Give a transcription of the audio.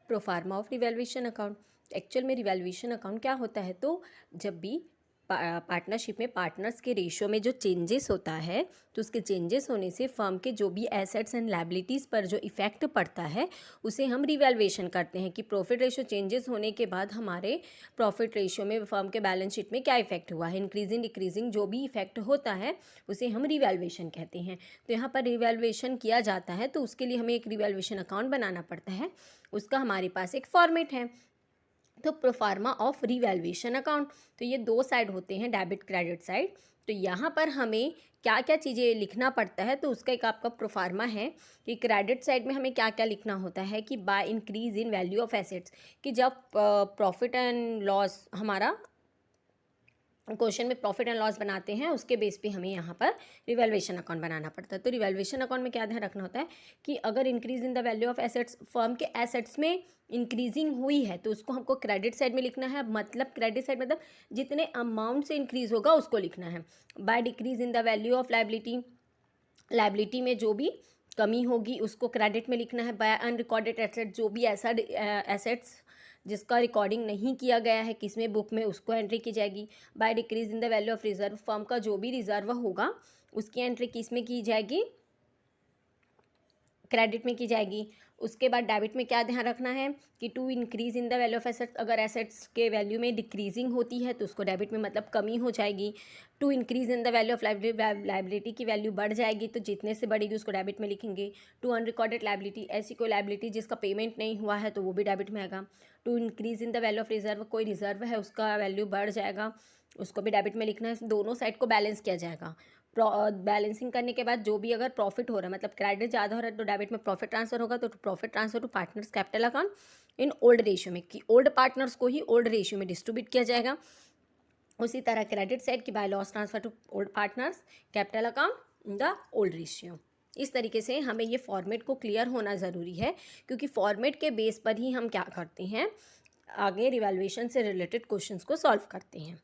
Proforma of revaluation account. Actual में revaluation account क्या होता है, तो जब भी पार्टनरशिप में पार्टनर्स के रेशियो में जो चेंजेस होता है, तो उसके चेंजेस होने से फर्म के जो भी एसेट्स एंड लायबिलिटीज़ पर जो इफ़ेक्ट पड़ता है उसे हम रिवैल्यूएशन करते हैं कि प्रॉफिट रेशियो चेंजेस होने के बाद हमारे प्रॉफिट रेशियो में फर्म के बैलेंस शीट में क्या इफेक्ट हुआ है, इंक्रीजिंग डिक्रीजिंग जो भी इफेक्ट होता है उसे हम रिवैल्यूएशन कहते हैं। तो यहाँ पर रिवैल्यूएशन किया जाता है तो उसके लिए हमें एक रिवैल्यूएशन अकाउंट बनाना पड़ता है, उसका हमारे पास एक फॉर्मेट है। तो प्रोफार्मा ऑफ रिवैल्यूएशन अकाउंट, तो ये दो साइड होते हैं, डेबिट क्रेडिट साइड। तो यहाँ पर हमें क्या क्या चीज़ें लिखना पड़ता है, तो उसका एक आपका प्रोफार्मा है कि क्रेडिट साइड में हमें क्या क्या लिखना होता है कि by increase in value of assets, कि जब प्रॉफिट एंड लॉस हमारा क्वेश्चन में प्रॉफिट एंड लॉस बनाते हैं उसके बेस पे हमें यहाँ पर रिवैल्यूएशन अकाउंट बनाना पड़ता है। तो रिवैल्यूएशन अकाउंट में क्या ध्यान रखना होता है कि अगर increase in the value of assets, firm के एसेट्स में इंक्रीजिंग हुई है तो उसको हमको क्रेडिट साइड में लिखना है। मतलब क्रेडिट साइड मतलब जितने अमाउंट से इंक्रीज होगा उसको लिखना है। By decrease in the value of liability, liability में जो भी कमी होगी उसको क्रेडिट में लिखना है। बाय अनरिकॉर्डेड एसेट, जो भी ऐसा एसेट्स जिसका रिकॉर्डिंग नहीं किया गया है किसमें, बुक में, उसको एंट्री की जाएगी। By decrease in the value of reserve, firm का जो भी रिजर्व होगा उसकी एंट्री किस में की जाएगी, क्रेडिट में की जाएगी। उसके बाद डेबिट में क्या ध्यान रखना है कि to increase in the value of assets, अगर एसेट्स के वैल्यू में डिक्रीजिंग होती है तो उसको डेबिट में मतलब कमी हो जाएगी। To increase in the value of liability की वैल्यू बढ़ जाएगी तो जितने से बढ़ेगी उसको डेबिट में लिखेंगे। टू अनरिकॉर्डेड लायबिलिटी, ऐसी कोई लायबिलिटी जिसका पेमेंट नहीं हुआ है तो वो भी डेबिट में आएगा। To increase in the value of reserve, कोई रिजर्व है उसका वैल्यू बढ़ जाएगा, उसको भी डेबिट में लिखना है। दोनों साइड को बैलेंस किया जाएगा। बैलेंसिंग करने के बाद जो भी अगर प्रॉफिट हो रहा है, मतलब क्रेडिट ज़्यादा हो रहा है तो डेबिट में प्रॉफिट ट्रांसफर होगा, तो profit transfer to partners capital account in old ratio में, कि ओल्ड पार्टनर्स को ही ओल्ड रेशियो में डिस्ट्रीब्यूट किया जाएगा। उसी तरह क्रेडिट साइड की by loss transfer to old partners capital account in the old ratio. इस तरीके से हमें ये फॉर्मेट को क्लियर होना ज़रूरी है, क्योंकि फॉर्मेट के बेस पर ही हम क्या करते हैं, आगे रिवैल्यूएशन से रिलेटेड क्वेश्चंस को सॉल्व करते हैं।